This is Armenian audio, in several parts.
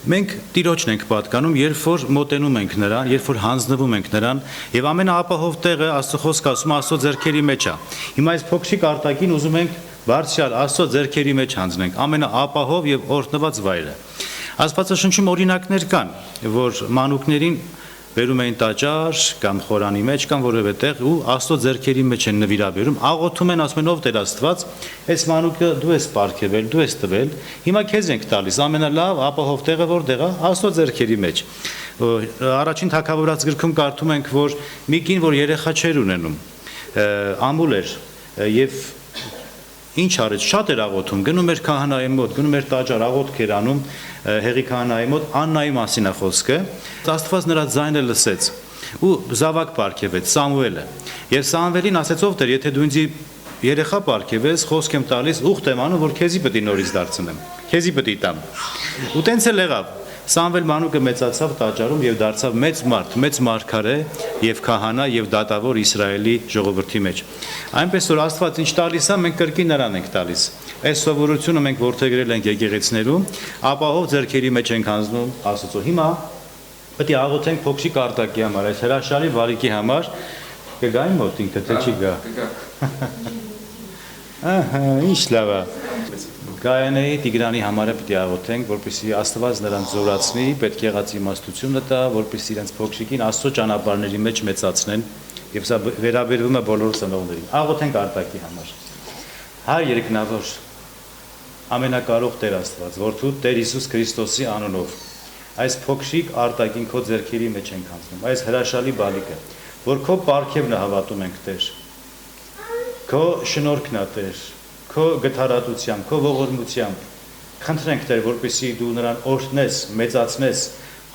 Մենք Տիրոջն ենք պատկանում, երբ որ մոտենում ենք նրան, երբ որ հանձնվում ենք նրան, եւ ամենաապահով տեղը Աստծո խոսքը ասում է Աստծո ձեռքերի մեջ է։ Հիմա այս փոքրիկ արտաքին ուզում ենք բարձրալ Աստծո ձեռքերի մեջ հանձնենք, ամենաապահով եւ օրհնված վայրը։ Աստվածաշնչում օրինակներ կան, որ մանուկներին բերում էին տաճար կամ խորանի մեջ կամ որևէ տեղ ու Աստծո ձեռքերի մեջ են նվիրաբերում, աղոթում են, ասում են ով Տեր Աստված, այս մանուկը դու ես պարգևել, դու ես տվել, հիմա քեզ ենք տալիս, ամենալավ ապահով տեղը որտեղ է, Աստծո ձեռքերի մեջ։ Առաջին Թագավորաց գրքում կարդում ենք, որ մի կին, որ երեխա չէր ունենում, ամուլ էր եւ ինչ արեց, շատ էր աղոթում, գնում էր քահանայի մոտ, գնում էր տաճար, աղոթք էր անում Հեղի քահանայի մոտ, Աննայի մասին է խոսքը, Աստված նրա ձայնը լսեց ու զավակ պարգևեց Սամուելը։ Եվ Սամվելին ասեց ով Տեր, եթե դու ինձ երեխա պարգևես, խոսք եմ տալիս, ուխտ եմ անում, որ քեզի պետք է նորից դարձնեմ, քեզի պետք է տամ։ Ու տենց էլ եղավ։ Սամվել մանուկը մեծացավ տաճարում եւ դարձավ մեծ մարդ, մեծ մարգարե եւ քահանա եւ դատավոր Իսրայելի ժողովրդի մեջ։ Այնպես որ Աստված ինչ տալիս է, մենք կրկին նրան ենք տալիս։ Այս սովորությունը մենք որդեգրել ենք եկեղեցիներում, ապահով ձեռքերի մեջ ենք հանձնում Աստծո։ Հիմա պետք է աղոթենք փոքրիկ արտակի համար, այս հրաշալի վարիկի համար, կգայի մոտ ինքը թե չի գա։ Ահա, ինչ լավ է։ Գայանեի Տիգրանի համարը պետք է աղոթենք, որպեսզի Աստված նրան զորացնի, պետք եղած իմաստությունը տա, որպեսզի իրենց փոքրիկին Աստծո ճանապարհների մեջ մեծացնեն, եւ սա վերաբերվում է բոլոր ծնողներին։ Աղոթենք արտակի համար։ Հայր երկնավոր, ամենակարող Տեր Աստված, որդու Տեր Հիսուս Քրիստոսի անունով, այս փոքրիկ արտակին քո ձեռքերի մեջ ենք հանձնում, այս հրաշալի բալիկը, որ քո պարգևն է հավատում ենք Տեր, քո շնորհքն է Տեր, քո գթարատությամբ, քո ողորմությամբ, խնդրենք Տեր, որպեսզի դու նրան օրհնես, մեծացնես,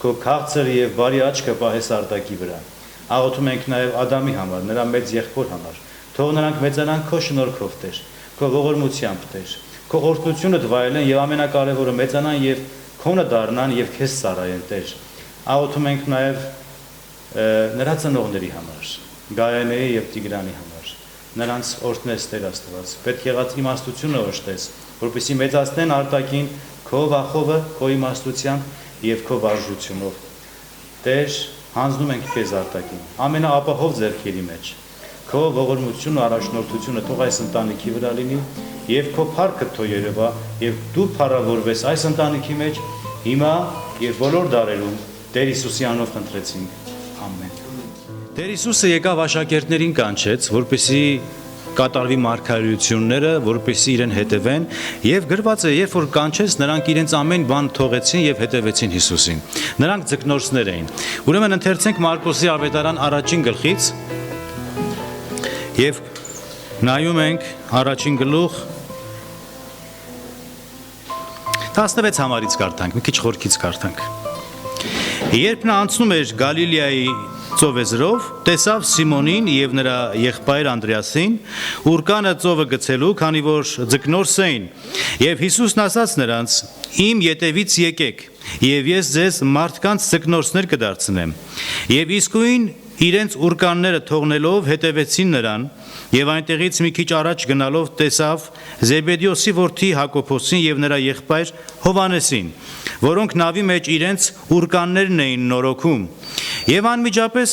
քո քաղցր եւ բարի աչքը պահես արտակի վրա։ Աղոթում ենք նաեւ Ադամի համար, նրա մեծ եղբոր համար։ Թող նրանք մեծանան քո շնորհքով Տեր, քո ողորմությամբ Տեր, քո օրհնությունը դվայելեն եւ ամենակարևորը մեծանան եւ քոնը դառնան եւ քեզ ծառայեն Տեր։ Աղոթում ենք նաեւ նրա ծնողների համար, Գայանեի եւ Տիգրանի համար։ Նրանց օրհնես Տեր Աստված, պետք եղած իմաստությունը օժտես, որպեսզի մեծացնեն արտակին քո վախովը, քո իմաստությամբ եւ քո վարժությունով։ Տեր, հանձնում ենք քեզ արտակին, ամենաապահով ձեռքերի մեջ։ Քո ողորմությունը, առաջնորդությունը թող այս ընտանիքի վրա լինի եւ քո փառքը թող երևա եւ դու փառավորվես այս ընտանիքի մեջ հիմա եւ բոլոր դարերում Տեր Հիսուսի անունով խնդրեցինք։ Ամեն։ Տեր Հիսուսը եկավ աշակերտներին կանչեց, որպեսզի կատարվի մարգարեությունները, որպեսզի իրեն հետևեն, եւ գրված է, երբ որ կանչեց, նրանք իրենց ամեն բան թողեցին եւ հետևեցին Հիսուսին։ Նրանք ձկնորսներ էին։ Ուրեմն ընթերցենք Մարկոսի ավետարան առաջին գլխից եւ նայում ենք առաջին գլուխ 16 համարից կարդանք, մի քիչ խորքից կարդանք։ Երբ նա անցնում էր Գալիլեայի ծովեզրով, տեսավ Սիմոնին եւ նրա եղբայր Անդրեասին, ուրկանը ծովը գցելու, քանի որ ձկնորս էին, եւ Հիսուսն ասաց նրանց. «Իմ ետևից եկեք, եւ ես ձեզ մարդկանց ձկնորսներ կդարձնեմ»։ Եվ իսկույն իրենց ուրկանները թողնելով հետևեցին նրան, եւ այնտեղից մի քիչ առաջ գնալով տեսավ Զեբեդեոսի որդի Հակոբոսին եւ նրա եղբայր Հովհաննեսին, որոնք նավի մեջ իրենց ուրկաններն էին նորոգում, եւ անմիջապես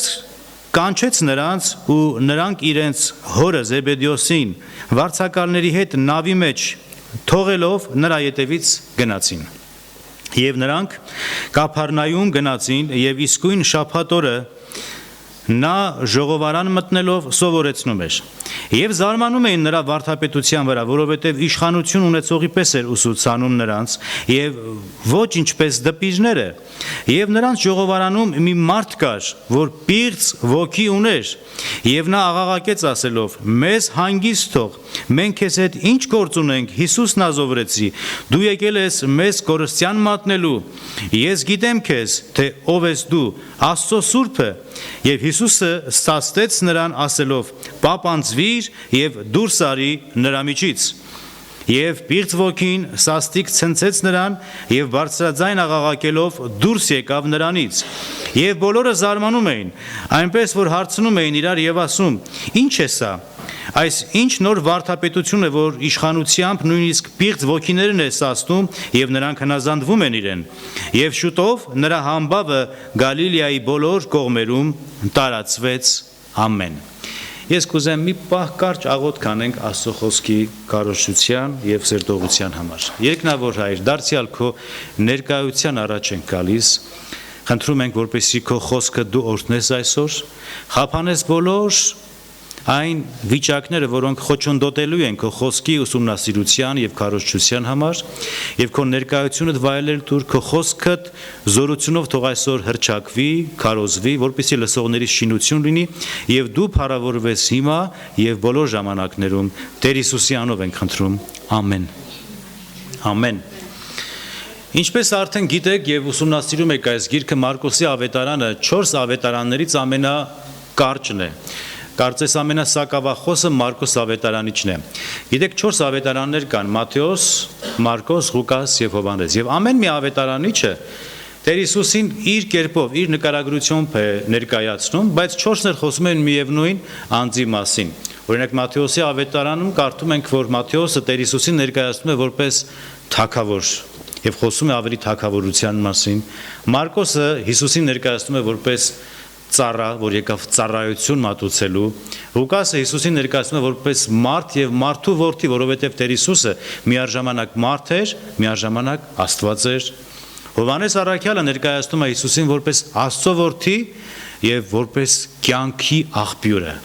կանչեց նրանց ու նրանք իրենց հորը Զեբեդեոսին վարձակալների հետ նավի մեջ թողելով նրա ետևից գնացին։ Եվ նրանք Կափառնայում գնացին եւ իսկույն շաբաթ օրը նա ժողովարան մտնելով սովորեցնում էր եւ զարմանում էին նրա վարդապետության վրա, որովհետեւ իշխանություն ունեցողի պես էր ուսուցանում նրանց եւ ոչ ինչպես դպիրները, եւ նրանց ժողովարանում մի մարդ կար, որ պիղծ ոգի ուներ, եւ նա աղաղակեց ասելով. «Մեզ հանգիստ թող, մենք քեզ հետ ինչ գործ ունենք, Հիսուս Նազովրեցի, դու եկել ես մեզ կորստյան մատնելու, ես գիտեմ քեզ, թե ով ես դու, Աստծո Սուրբը»։ Եվ Հիսուսը ստացեց նրան ասելով. «Պապանձվիր եւ դուրս արի նրա միջից»։ Եվ պիղծ ոգին սաստիկ ցնցեց նրան եւ բարձրաձայն աղաղակելով դուրս եկավ նրանից։ Եվ բոլորը զարմանում էին, այնպես որ հարցնում էին իրար եւ ասում. «Ինչ է սա»։ Այս ինչ նոր վարդապետություն է, որ իշխանությամբ նույնիսկ պիղծ ոգիներն է սաստում եւ նրանք հնազանդվում են իրեն, եւ շուտով նրա համբավը Գալիլեայի բոլոր կողմերում տարածվեց։ Ամեն։ Ես կուզեմ մի պահ կարճ աղոթք կանենք Աստծո խոսքի կարոշության եւ սերտողության համար։ Երկնավոր Հայր, դարձյալ քո ներկայության առաջ ենք գալիս, խնդրում ենք, որպեսզի քո խոսքը դու օրհնես այսօր, խափանես բոլոր այն վիճակները, որոնք խոչընդոտելու են քո խոսքի ուսումնասիրության եւ քարոզչության համար, եւ քո ներկայությունդ վայելել դուր քո խոսքդ զորությունով թող այսօր հրճակվի, քարոզվի, որպեսզի լսողների շինություն լինի եւ դու փառավորվես հիմա եւ բոլոր ժամանակներում։ Տեր Հիսուսի անով ենք խնդրում։ Ամեն։ Ամեն։ Ինչպես արդեն գիտեք եւ ուսումնասիրում եք այս գիրքը, Մարկոսի ավետարանը 4 ավետարաններից ամենակարճն է։ Կարծես ամենասակավախոսը Մարկոս ավետարանիչն է։ Գիտեք 4 ավետարաններ կան՝ Մատթեոս, Մարկոս, Ղուկաս եւ Հովհաննես։ Եվ ամեն մի ավետարանիչը Տեր Հիսուսին իր կերպով, իր նկարագրությամբ է ներկայացնում, բայց 4-ն էլ խոսում են միևնույն անձի մասին։ Օրինակ Մատթեոսի ավետարանում կարդում ենք, որ Մատթեոսը Տեր Հիսուսին ներկայացնում է որպես թագավոր եւ խոսում է ավելի թագավորության մասին։ Մարկոսը Հիսուսին ներկայացնում է որպես ծառա, որ եկավ ծառայություն մատուցելու։ Ղուկասը Հիսուսին ներկայացնում է որպես մարդ եւ մարդու որդի, որովհետեւ Տեր Հիսուսը միաժամանակ մարդ էր, միաժամանակ Աստված էր։ Հովհաննես առաքյալը ներկայացնում է Հիսուսին որպես Աստծո որդի եւ որպես կյանքի աղբյուրը։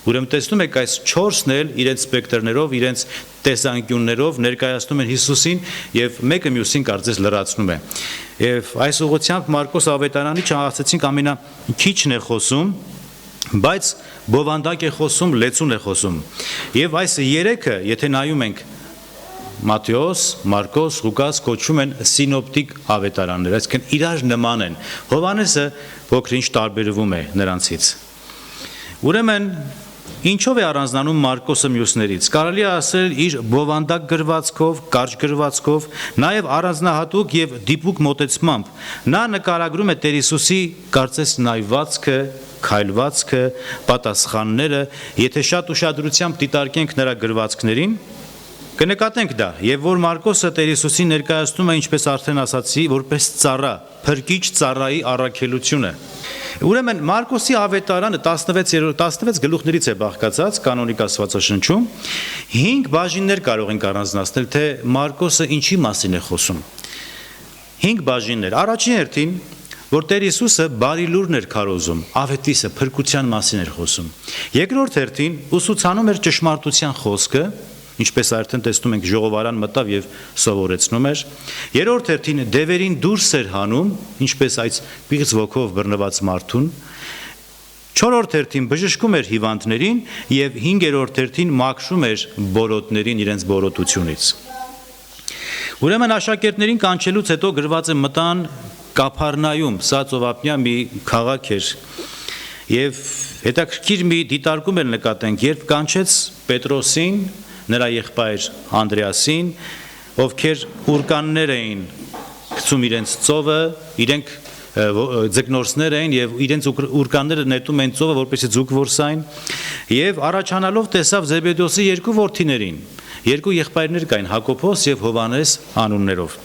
Ուրեմն տեսնում եք այս 4-ն էլ իրենց սպեկտրներով, իրենց տեսանկյուններով ներկայացնում են Հիսուսին եւ մեկը մյուսին կարծես լրացնում է։ Եվ այս ուղղությամբ Մարկոս ավետարանի չհասեցինք ամենաքիչն է խոսում, բայց բովանդակ է խոսում, լեցուն է խոսում։ Եվ այս երեքը, եթե նայում ենք Մատթեոս, Մարկոս, Ղուկաս կոչվում են սինոպտիկ ավետարաններ, այսինքն իրար նման են։ Հովհաննեսը փոքր-ինչ տարբերվում է նրանցից։ Ուրեմն ինչով է առանձնանում Մարկոսը մյուսներից։ Կարելի է ասել իր բովանդակ գրվածքով, կարճ գրվածքով, նաև առանձնահատուկ եւ դիպուկ մոտեցմամբ։ Նա նկարագրում է Տեր Հիսուսի կարծես նայվածքը, քայլվածքը, պատասխանները, եթե շատ ուշադրությամբ դիտարկենք նրա գրվածքներին, կնկատենք դա, եւ որ Մարկոսը Տեր Հիսուսին ներկայացնում է, ինչպես արդեն ասացի, որպես ծառա, փրկիչ ծառայի առաքելությունը։ Ուրեմն Մարկոսի ավետարանը 16 գլուխներից է բաղկացած կանոնիկ Աստվածաշնչում, 5 բաժիններ կարող ենք առանձնացնել, թե Մարկոսը ինչի մասին է խոսում։ 5 բաժիններ։ Առաջին հերթին, որ Տեր Հիսուսը բարի լուրն էր քարոզում, ավետիսը փրկության մասին էր խոսում։ Երկրորդ հերթին ուսուցանում էր ճշմարտության խոսքը, ինչպես արդեն տեսնում ենք ժողովարան մտավ եւ սովորեցնում էր։ Երրորդ հերթին դևերին դուրս էր հանում, ինչպես այս պիղծ ոգով բռնված մարդուն։ Չորրորդ հերթին բժշկում էր հիվանդներին եւ հինգերորդ հերթին մաքրում էր բորոտներին իրենց բորոտությունից։ Ուրեմն աշակերտներին կանչելուց հետո գրված է մտան Կափառնայում, սա ծովափնյա մի քաղաք էր։ Եվ հետաքրքիր մի դիտարկում էլ նկատենք, երբ կանչեց Պետրոսին, նրա եղբայր Անդրեասին, ովքեր ուրկաններ էին գցում իրենց ծովը, իրենք ձկնորսներ էին եւ իրենց ուրկանները նետում էին ծովը, որպեսզի ձուկ որսային, եւ առաջանալով տեսավ Զեբեդոսի երկու որդիներին, երկու եղբայրներ կային, Հակոբոս եւ Հովհաննես անուններով։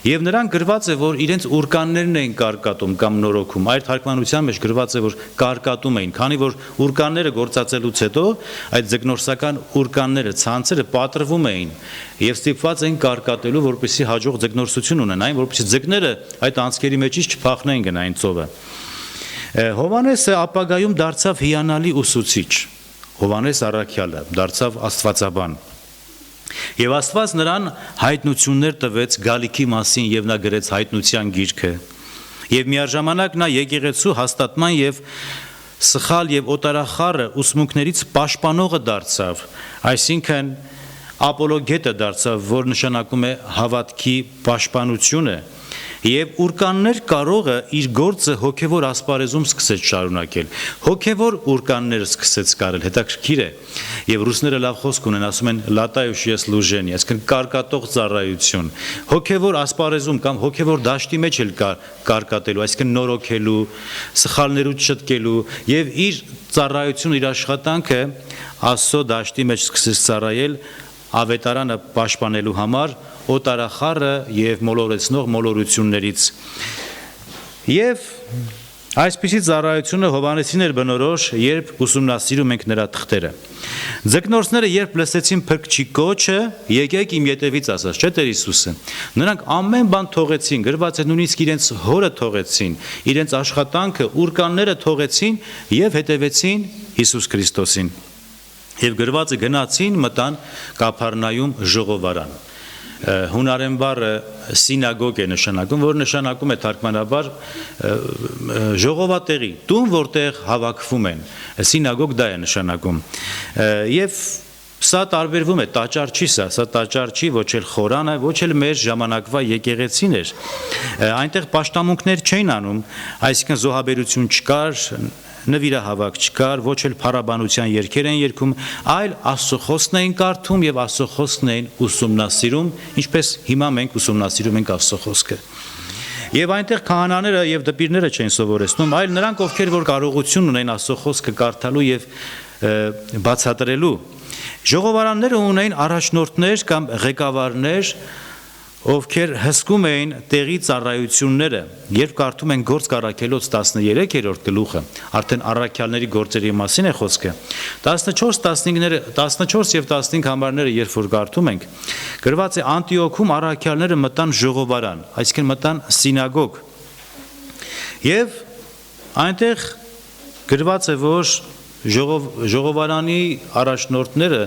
Եվ նրանք գրված է, որ իրենց ուրկաններն էին կարկատում կամ նորոգում, այդ թարգմանության մեջ գրված է, որ կարկատում էին, քանի որ ուրկանները գործածելուց հետո այդ ձկնորսական ուրկանները, ցանցերը պատրվում էին եւ ստիպված էին կարկատելու, որպեսզի հաջող ձկնորսություն ունենային, որպեսզի ձկները այդ անցքերի մեջից չփախնային գնային ծովը։ Հովհաննեսը ապագայում դարձավ հիանալի ուսուցիչ։ Հովհաննես առաքյալը դարձավ աստվածաբան։ Եվ Աստված նրան հայտնություններ տվեց գալիքի մասին եւ նա գրեց հայտնության գիրքը։ Եվ միաժամանակ նա եկեղեցու հաստատման եւ սխալ եւ օտարախառը ուսմունքներից պաշտպանողը դարձավ, այսինքն ապոլոգետը դարձավ, որ նշանակում է հավատքի պաշտպանությունը, եւ ուրկաններ կարողը իր գործը հոգևոր ասպարեզում սկսեց շարունակել։ Հոգևոր ուրկաններ սկսեց կարել, հետաքրքիր է։ Եվ ռուսները լավ խոսք ունեն, ասում են լատաющее служение, այսինքն կարկատող ծառայություն։ Հոգևոր ասպարեզում կամ հոգևոր դաշտի մեջ էլ կարկատելու, այսինքն նորոգելու, սխալներուց շտկելու եւ իր ծառայությունը, իր աշխատանքը Աստծո դաշտի մեջ սկսեց ծառայել ավետարանը պաշտպանելու համար օտարախառը եւ մոլորեցնող մոլորություններից։ Եվ այսպիսի ծառայությունը Հովհաննեսին էր բնորոշ, երբ ուսումնասիրում ենք նրա թղթերը։ Ձկնորսները երբ լսեցին փրկչի կոչը, եկեք իմ ետևից ասաց, չէ՞ Տեր Հիսուսը։ Նրանք ամեն բան թողեցին, գրված է նույնիսկ իրենց հորը թողեցին, իրենց աշխատանքը, ուրկանները թողեցին եւ հետևեցին Հիսուս Քրիստոսին։ Եվ գրված է գնացին, մտան Կափառնայում ժողովարան։ Հունարեն բառը սինագոգ է նշանակում, որ նշանակում է թարգմանաբար ժողովատեղի, տուն, որտեղ հավաքվում են, սինագոգ դա է նշանակում, եւ սա տարբերվում է, տաճար չի սա տաճար չի, ոչ էլ խորան է, ոչ էլ մեր ժամանակվա եկեղեցին էր, այնտեղ պաշտամունքներ չէին անում, այսինքն զոհաբերություն չկար, նվիրահավաք չկար, ոչ էլ փառաբանության երգեր են երգում, այլ Աստծո խոսքն էին կարդում եւ Աստծո խոսքն էին ուսումնասիրում, ինչպես հիմա մենք ուսումնասիրում ենք Աստծո խոսքը։ Եվ այնտեղ քահանաները եւ դպիրները չեն սովորեցնում, այլ նրանք, ովքեր որ կարողություն ունեն Աստծո խոսքը կարդալու եւ բացատրելու։ Ժողովարանները ունեին առաջնորդներ կամ ղեկավարներ, ովքեր հսկում էին տեղի ծառայությունները, երբ կարդում են Գործք առաքելոց 13-րդ գլուխը, արդեն առաքյալների գործերի մասին է խոսքը, 14 եւ 15 համարները երբ որ կարդում ենք, գրված է Անտիոքում առաքյալները մտան ժողովարան, այսինքն մտան սինագոգ, եւ այնտեղ գրված է, որ ժողովարանի առաջնորդները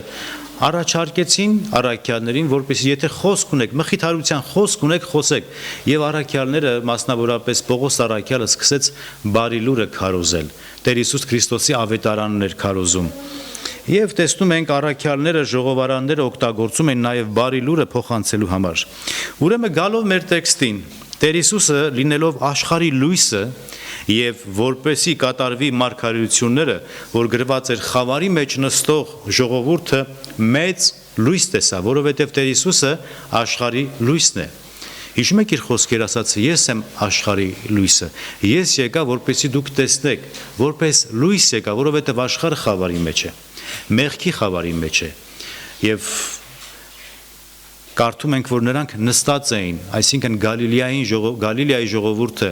առաջարկեցին առաքյալներին, որպեսզի եթե խոսք ունեք, մխիթարության խոսք ունեք, խոսեք, եւ առաքյալները, մասնավորապես Պողոս առաքյալը սկսեց բարի լուրը քարոզել, Տեր Հիսուս Քրիստոսի ավետարանն էր քարոզում։ Եվ տեսնում ենք առաքյալները, ժողովարանները օգտագործում են նաեւ բարի լուրը փոխանցելու համար։ Ուրեմն գալով մեր տեքստին, Տեր Հիսուսը լինելով աշխարհի լույսը եւ որպեսի կատարվի մարգարեությունները, որ գրված էր խավարի մեջ նստող ժողովուրդը մեծ լույս տեսա, որովհետեւ Տեր Հիսուսը աշխարհի լույսն է։ Հիշում եք իր խոսքերը ասած, ես եմ աշխարհի լույսը։ Ես եկա, որպեսի դուք տեսնեք, որպես լույս եկա, որովհետեւ աշխարհը խավարի մեջ է, մեղքի խավարի մեջ է։ Եվ կարդում ենք, որ նրանք նստած էին, այսինքն Գալիլեայի ժողովուրդը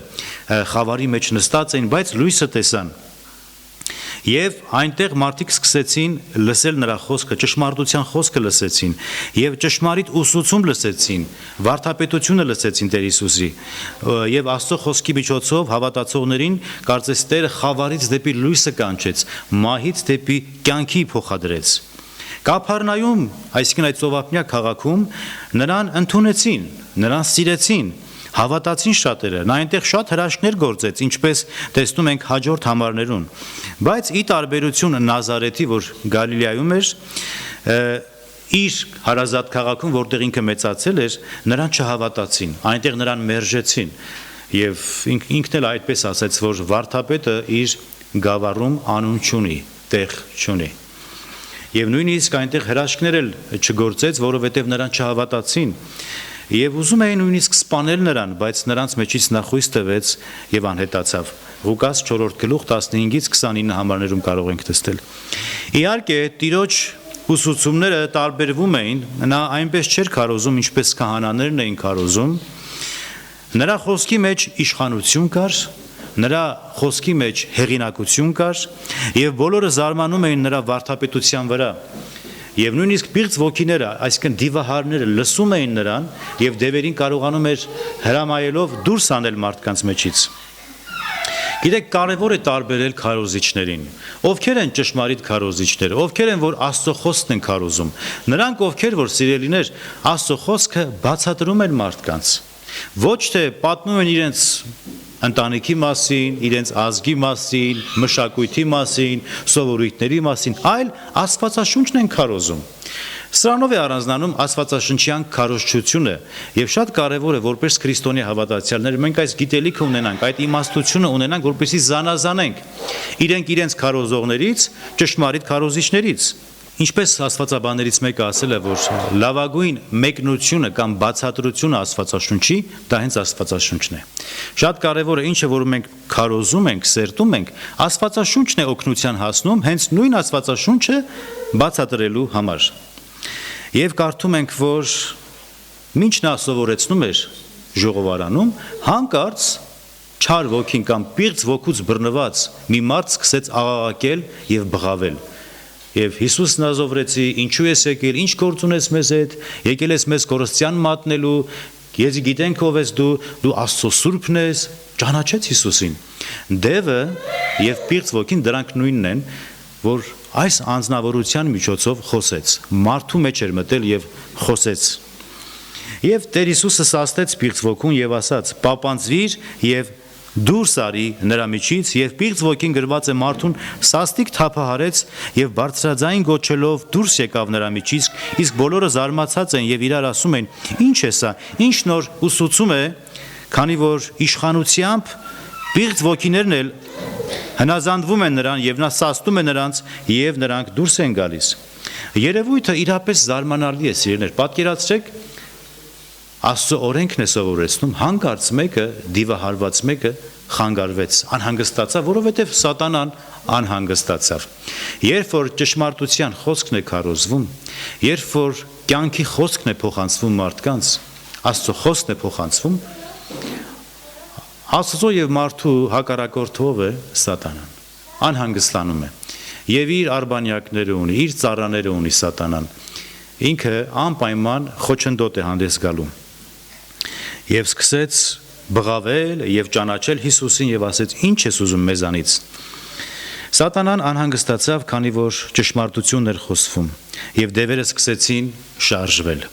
խավարի մեջ նստած էին, բայց լույսը տեսան։ Եվ այնտեղ մարդիկ սկսեցին լսել նրա խոսքը, ճշմարտության խոսքը լսեցին, եւ ճշմարիտ ուսուցում լսեցին, վարդապետությունը լսեցին Տեր Հիսուսի, եւ Աստծո խոսքի միջոցով հավատացողներին կարծես Տերը խավարից դեպի լույսը կանչեց, մահից դեպի կյանքի փոխադրեց։ Կափառնայում, այսինքն այդ ծովափնյա քաղաքում նրան ընդունեցին, նրան սիրեցին, հավատացին շատերը, նա այնտեղ շատ հրաշքներ գործեց, ինչպես տեսնում ենք հաջորդ համարներուն, բայց ի տարբերություն Նազարեթի, որ Գալիլեայում էր, իր հարազատ քաղաքում, որտեղ ինքը մեծացել էր, նրան չհավատացին, այնտեղ նրան մերժեցին, եւ ինքն էլ այդպես ասաց, որ վարդապետը իր գավառում անուն չունի, տեղ չունի։ Եվ նույնիսկ այնտեղ հրաշքներ էլ չգործեց, որովհետև նրան չհավատացին, եւ ուզում էին նույնիսկ սպանել նրան, բայց նրանց մեջից նա խույս տվեց եւ անհետացավ։ Ղուկաս 4-րդ գլուխ 15-ից 29 համարներում կարող ենք տեսնել։ Իհարկե, Տիրոջ ուսուցումները տարբերվում էին, նա այնպես չէր քարոզում, ինչպես քահանաներն էին քարոզում։ Նրա խոսքի մեջ իշխանություն կար, նրա խոսքի մեջ հեղինակություն կար եւ բոլորը զարմանում էին նրա վարդապետության վրա եւ նույնիսկ պիղծ ոգիները, այսինքն դիվահարները լսում էին նրան եւ դևերին կարողանում էր հրամայելով դուրս անել մարդկանց մեջից։ Գիտեք, կարևոր է տարբերել քարոզիչներին, ովքեր են ճշմարիտ քարոզիչները, ովքեր են որ Աստծո խոսքն են քարոզում, նրանք ովքեր որ սիրելիներ Աստծո խոսքը բացատրում են մարդկանց, ոչ թե պատմում են իրենց ընտանիքի մասին, իրենց ազգի մասին, մշակույթի մասին, սովորույթների մասին, այլ Աստվածաշունչն են քարոզում։ Սրանով է առանձնանում աստվածաշնչյան քարոզչությունը եւ շատ կարեւոր է որպես քրիստոնյա հավատացյալներ մենք այս գիտելիքը ունենանք, այդ իմաստությունը ունենանք, որպեսզի զանազանենք իրենք իրենց քարոզողներից, ճշմարիտ քարոզիչներից։ Ինչպես աստվածաբաններից մեկը ասել է, որ լավագույն մեկնությունը կամ բացատրությունը աստվածաշունչի դա հենց աստվածաշունչն է։ Շատ կարևոր է ինչը որ մենք քարոզում ենք, սերտում ենք, աստվածաշունչն է օգնության հասնում հենց նույն աստվածաշունչը բացատրելու համար։ Եվ կարդում ենք, որ մինչ նա սովորեցնում էր ժողովարանում, հանկարծ չար ոգին կամ պիղծ ոգուց բռնված մի մարդ սկսեց աղաղակել եւ բղավել։ Եվ Հիսուսն ազովրեցի, ինչու ես եկել, ինչ գործ ունես մեզ հետ, եկել ես մեզ կորստյան մատնելու, ես գիտենք ով ես դու Աստծո սուրբն ես, ճանաչեց Հիսուսին։ Դևը եւ պիղծ ոգին դրանք նույնն են, որ այս անձնավորության միջոցով խոսեց, մարդու մեջ էր մտել եւ խոսեց։ Եվ Տեր Հիսուսը սաստեց պիղծ ոգուն եւ ասաց. «Պապանձվիր եւ դուրս արի նրա միջից», եւ պիղծ ոգին գրված է մարդուն սաստիկ թափահարեց եւ բարձրաձայն գոչելով դուրս եկավ նրա միջից, իսկ բոլորը զարմացած են եւ իրար ասում են. «Ինչ է սա, ինչ նոր ուսուցում է», քանի որ իշխանությամբ պիղծ ոգիներն էլ հնազանդվում են նրան եւ նա սաստում է նրանց եւ նրանք դուրս են գալիս։ Երևույթը իրապես զարմանալի է, սիրելիներ, պատկերացրեք, Աստծո օրենքն է սովորեցնում, հանկարծ մեկը, դիվահարված մեկը խանգարվեց, անհանգստացավ, որովհետև սատանան անհանգստացավ։ Երբ որ ճշմարտության խոսքն է քարոզվում, երբ որ կյանքի խոսքն է փոխանցվում մարդկանց, Աստծո խոսքն է փոխանցվում, Աստծո եւ մարդու հակառակորդով է սատանան, անհանգստանում է եւ իր արբանյակները ունի, իր ծառաները ունի սատանան, ինքը անպայման խոչընդոտ է հանդես գալու եւ սկսեց բղավել եւ ճանաչել Հիսուսին եւ ասեց. «Ինչ ես ուզում մեզանից»։ Սատանան անհանգստացավ, քանի որ ճշմարտությունն էր խոսվում եւ դևերը սկսեցին շարժվել։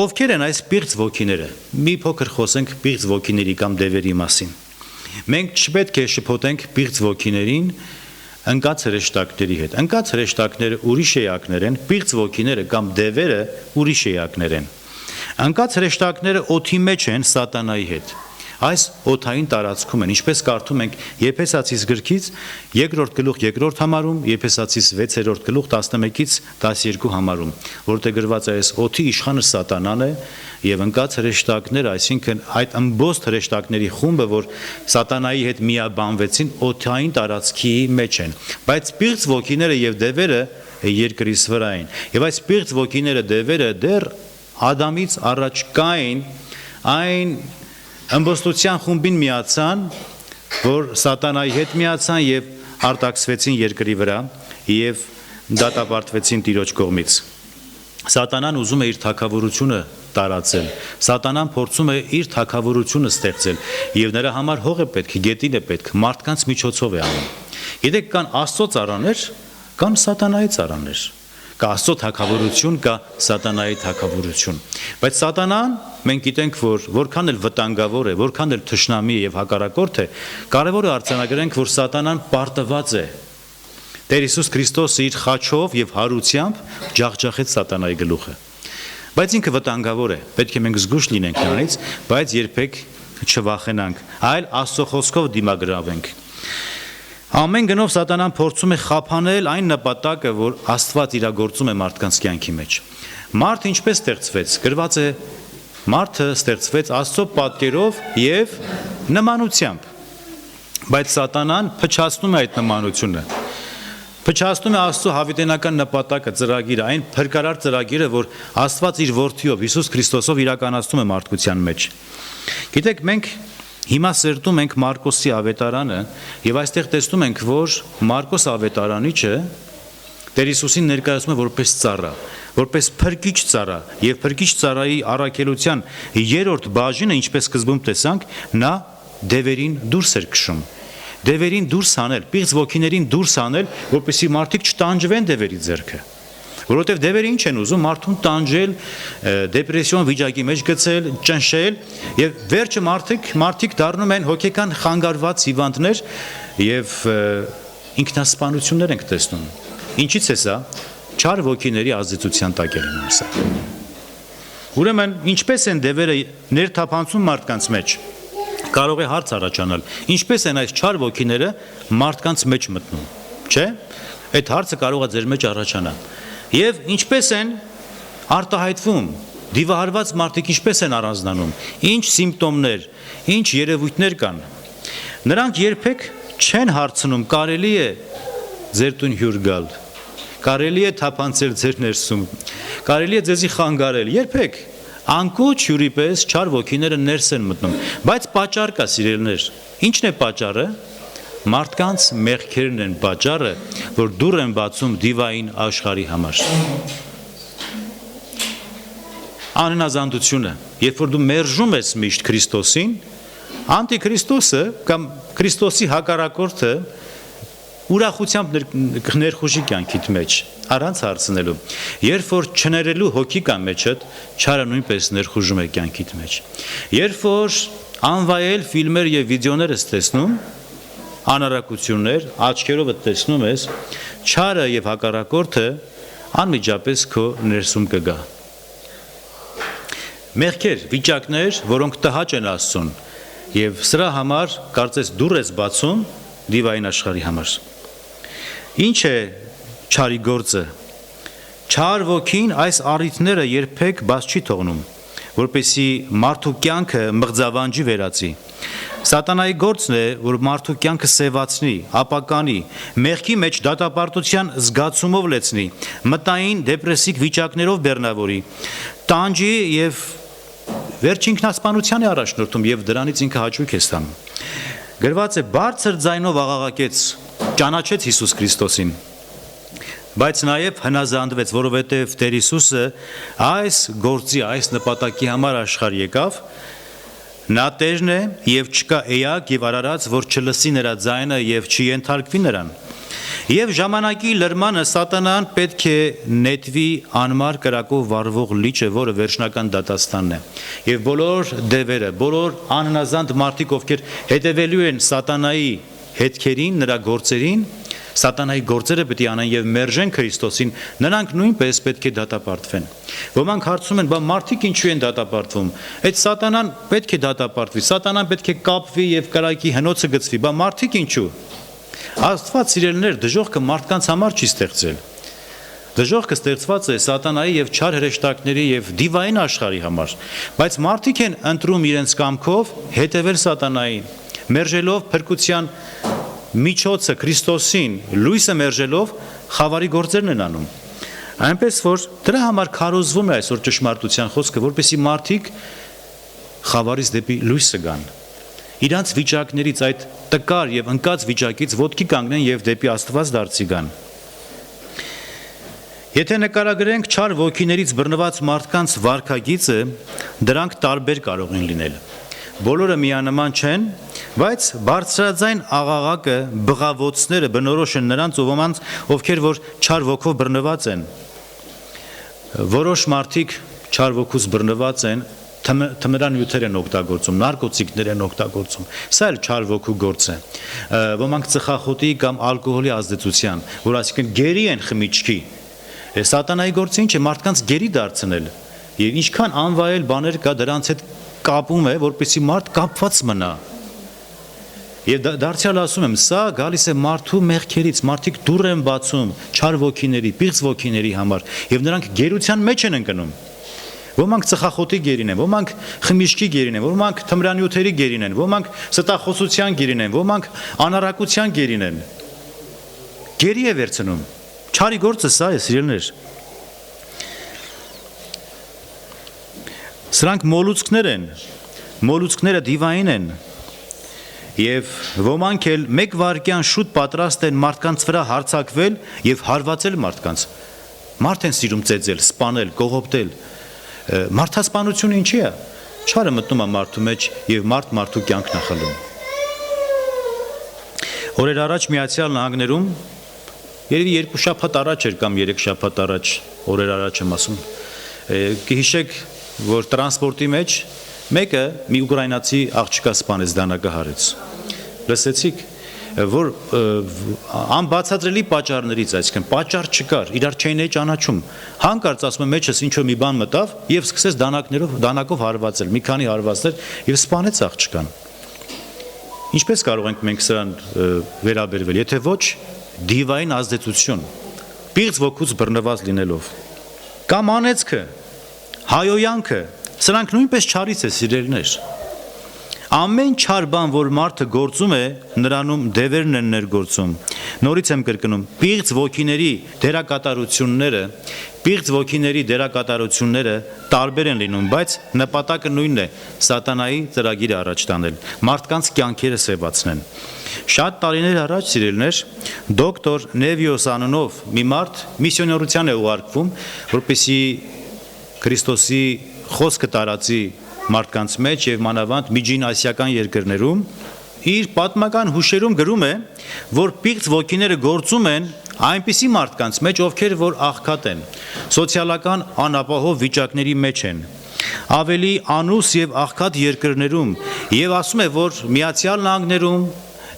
Ովքեր են այս պիղծ ոգիները։ Մի փոքր խոսենք պիղծ ոգիների կամ դևերի մասին։ Մենք չպետք է շփոթենք պիղծ ոգիներին ընկած հրեշտակների հետ։ Ընկած հրեշտակները ուրիշ էակներ են, պիղծ ոգիները կամ դևերը ուրիշ էակներ են։ Ընկած հրեշտակները օդի մեջ են սատանայի հետ։ Այս օդային տարածքում են, ինչպես կարդում ենք Եփեսացիս գրքից 2-րդ գլուխ 2-րդ համարում, Եփեսացիս 6-րդ գլուխ 11-ից 12 համարում, որտեղ գրված է այս օդի իշխանը սատանան է եւ ընկած հրեշտակները, այսինքն այդ ըմբոստ հրեշտակների խումբը, որ սատանայի հետ միաբանվեցին, օդային տարածքի մեջ են։ Բայց պիղծ ոգիները եւ դևերը երկրից վրա են։ Եվ այս պիղծ ոգիները, դևերը դեռ Ադամից առաջ կային այն ըմբոստության խումբին միացան, որ սատանայի հետ միացան եւ արտաքսվեցին երկրի վրա եւ դատապարտվեցին Տիրոջ կողմից։ Սատանան ուզում է իր թագավորությունը տարածել։ Սատանան փորձում է իր թագավորությունը ստեղծել եւ նրա համար հող է պետք, գետին է պետք, մարդկանց միջոցով է անում։ Գիտեք, կան Աստծո ծառաներ, կան սատանայի ծառաներ։ Կա Աստծո թագավորություն, կա սատանայի թագավորություն։ Բայց սատանան, մենք գիտենք, որ որքան էլ վտանգավոր է, որքան էլ թշնամի եւ հակառակորդ է, կարեւոր է արձանագրենք, որ սատանան պարտված է։ Տեր Հիսուս Քրիստոսը իր խաչով եւ հարությամբ ջախջախեց սատանայի գլուխը։ Բայց ինքը վտանգավոր է, պետք է մենք զգույշ լինենք նրանից, բայց երբեք չվախենանք, այլ Աստծո խոսքով դիմագրավենք։ Ամեն գնով սատանան փորձում է խափանել այն նպատակը, որ Աստված իրագործում է մարդկանց կյանքի մեջ։ Մարդը ինչպես ստեղծվեց, գրված է, մարդը ստեղծվեց Աստծո պատկերով եւ նմանությամբ։ Բայց սատանան փչացնում է այդ նմանությունը։ Փչացնում է Աստծո հավիտենական նպատակը, ծրագիրը, այն փրկարար ծրագիրը, որ Աստված իր որդիով, Հիսուս Քրիստոսով իրականացնում է մարդկության մեջ։ Գիտեք, մենք հիմա սերտում ենք Մարկոսի ավետարանը եւ այստեղ տեսնում ենք, որ Մարկոս ավետարանիչը Տեր Հիսուսին ներկայացնում է որպես ծառա, որպես փրկիչ ծառա եւ փրկիչ ծառայի առաքելության երրորդ բաժինը, ինչպես սկզբում տեսանք, նա դևերին դուրս էր քշում։ Դևերին դուրս անել, պիղծ ոգիներին դուրս անել, որպեսզի մարդիկ չտանջվեն դևերի ձեռքը։ Որովհետև դևերը ինչ են ուզում, մարդուն տանջել, դեպրեսիոն վիճակի մեջ գցել, ճնշել եւ վերջը մարդիկ դառնում են հոգեկան խանգարված հիվանդներ եւ ինքնասպանություններ ենք տեսնում։ Ինչից է սա։ չար ոգիների ազդեցության տակ է լինում սա։ Ուրեմն ինչպես են դևերը ներթափանցում մարդկանց մեջ, կարող է հարց առաջանալ, ինչպես են այս չար ոգիները մարդկանց մեջ մտնում, չէ՞։ Այդ հարցը կարող է ձեր մեջ առաջանալ։ Եվ ինչպես են արտահայտվում, դիվահարված մարդիկ ինչպես են առանձնանում, ինչ սիմպտոմներ, ինչ երևույթներ կան։ Նրանք երբեք չեն հարցնում, կարելի է ձեր տուն հյուր գալ, կարելի է թափանցել ձեր ներսում, կարելի է ձեզի խանգարել, երբեք անկոչ հյուրի պես չար ոգիները ներս են մտնում, բայց պատճառ կա, սիրելիներ, ինչն է պատճառը։ Մարդկանց մեղքերն են պատճառը, որ դուռ են բացում դիվային աշխարհի համար։ Անհնազանդությունը, երբ որ դու մերժում ես միշտ Քրիստոսին, անտիքրիստոսը կամ Քրիստոսի հակառակորդը ուրախությամբ ներխուժի կյանքիդ մեջ, առանց հարցնելու։ Երբ որ չներելու հոգի կա մեջդ, չարը նույնպես ներխուժում է կյանքիդ մեջ։ Երբ որ անվայել ֆիլմեր եւ վիդեոներ ես տեսնում, անարակություններ, աչքերով տեսնում ես, չարը եւ հակառակորդը անմիջապես քո ներսում կգա։ Մեղքեր, վիճակներ, որոնք տհաճ են Աստծուն, եւ սրա համար կարծես դուռ ես բացում դիվային աշխարհի համար։ Ինչ է չարի գործը։ Չար ոգին այս առիթները երբեք բաց չի թողնում, որպեսզի մարդու կյանքը մղձավանջի վերածի։ Սատանայի գործն է, որ մարդու կյանքը սևացնի, ապականի, մեղքի մեջ դատապարտության զգացումով լեցնի, մտային դեպրեսիվ վիճակներով բեռնավորի, տանջի եւ վերջ ինքնասպանության է առաջնորդում եւ դրանից ինքը հաճույք է ստանում։ Գրված է բարձր ձայնով աղաղակեց, ճանաչեց Հիսուս Քրիստոսին, բայց նաեւ հնազանդվեց, որովհետեւ Տեր Հիսուսը այս գործի, այս նպատակի համար աշխարհ եկավ։ Նա Տերն է եւ չկա էակ եւ արարած, որ չլսի նրա ձայնը եւ չենթարկվի նրան։ Եվ ժամանակի լրմանը Սատանան պետք է նետվի անմար կրակով վառվող լիճը, որը վերջնական դատաստանն է։ Եվ բոլոր դևերը, բոլոր անհնազանդ մարդիկ, ովքեր հետևելու են Սատանայի հետքերին, նրա գործերին, Սատանայի գործերը պետք է անեն եւ մերժեն Քրիստոսին, նրանք նույնպես պետք է դատապարտվեն։ Ոմանք հարցում են, բա մարդիկ ինչու են դատապարտվում։ Այդ Սատանան պետք է դատապարտվի, Սատանան պետք է կապվի եւ կրակի հնոցը գցվի, բա մարդիկ ինչու։ Աստված սիրելիներ, դժոխքը մարդկանց համար չի ստեղծել։ Դժոխքը ստեղծված է Սատանայի եւ չար հրեշտակների եւ դիվային աշխարհի համար, բայց մարդիկ են ընտրում իրենց կամքով հետևել Սատանային, մերժելով փրկության միջոցը Քրիստոսին, լույսը մերժելով խավարի գործերն են անում։ Այնպես որ դրա համար քարոզվում է այսօր ճշմարտության խոսքը, որպեսզի մարդիկ խավարից դեպի լույսը գան։ Իրանց վիճակներից, այդ տկար եւ ընկած վիճակից ոտքի կանգնեն եւ դեպի Աստված դարձի գան։ Եթե նկարագրենք չար ոգիներից բռնված մարդկանց վարքագիծը, դրանք տարբեր կարող են լինել։ Բոլորը միանման չեն, բայց բարձրաձայն աղաղակը, բղավոցները բնորոշ են նրանց ոմանց, ովքեր որ չար ոգով բռնված են։ Որոշ մարդիկ չար ոգուց բռնված են, թմրան նյութեր են օգտագործում, նարկոտիկներ են օգտագործում։ Սա էլ չար ոգու գործ է։ Ոմանք ծխախոտի կամ ալկոհոլի ազդեցության, որ այսինքն գերի են խմիչքի։ Սատանայի գործը ինչ է, մարդկանց գերի դարձնել։ Եվ ինչքան անվայել բաներ կա, դրանց հետ կապում է, որպեսզի մարդ կապված մնա։ Եվ դարձյալ ասում եմ, սա գալիս է մարդու մեղքերից, մարդիկ դուռ են բացում չար ոգիների, պիղծ ոգիների համար, եւ նրանք գերության մեջ են ընկնում։ Ոմանք ծխախոտի գերին են, ոմանք խմիչքի գերին են, ոմանք թմրանյութերի գերին են, ոմանք ստախոսության գերին են, ոմանք անարակության գերին են։ Գերի է վերցնում։ Չարի գործը սա է, սիրելիներ։ Սրանք մոլուցքներ են, մոլուցքները դիվային են, եւ ոմանք էլ մեկ վայրկյան շուտ պատրաստ են մարդկանց վրա հարձակվել եւ հարվածել մարդկանց։ Մարդ են սիրում ծեծել, սպանել, կողոպտել։ Մարդասպանությունը ինչի է։ Չարը մտնում է մարդու մեջ եւ մարդու կյանքն է խլում։ Օրեր առաջ Միացյալ Նահանգներում երևի 2 շաբաթ առաջ էր կամ 3 շաբաթ առաջ, օրեր առաջ եմ ասում, կհիշեք, որ տրանսպորտի մեջ մեկը մի ուկրաինացի աղջկա սպանեց, դանակահարեց։ Լսեցիք։ որ անբացատրելի պատճառներից, այսինքն պատճառ չկար, իրար չէին ճանաչում։ Հանկարծ ասում եմ մեջս ինչ որ մի բան մտավ եւ սկսեց դանակով հարվածել, մի քանի հարվածներ եւ սպանեց աղջկան։ Ինչպես կարող ենք մենք սրան վերաբերվել, եթե ոչ դիվային ազդեցություն, պիղծ ոգուց բռնված լինելով, կամ անեծքը, հայոյանքը, սրանք նույնպես չարից է սիրելիներ։ Ամեն չար բան, որ մարդը գործում է, նրանում դևերն են ներգործում։ Նորից եմ կրկնում, պիղծ ոգիների դերակատարությունները տարբեր են լինում, բայց նպատակը նույնն է՝ սատանայի ծրագիրը առաջ տանել, մարդկանց կյանքերը սևացնեն։ Շատ տարիներ առաջ, սիրելիներ, դոկտոր Նևիոս անունով մի մարդ միսիոներության է ուղարկվում, որպեսզի Քրիստոսի խոսքը տարածի մարդկանց մեջ եւ մանավանդ միջին ասիական երկրներում, իր պատմական հուշերում գրում է, որ պիղծ ոգիները գործում են այնպիսի մարդկանց մեջ, ովքեր որ աղքատ են, սոցիալական անապահով վիճակների մեջ են, ավելի անուս եւ աղքատ երկրներում, եւ ասում է, որ Միացյալ Նահանգներում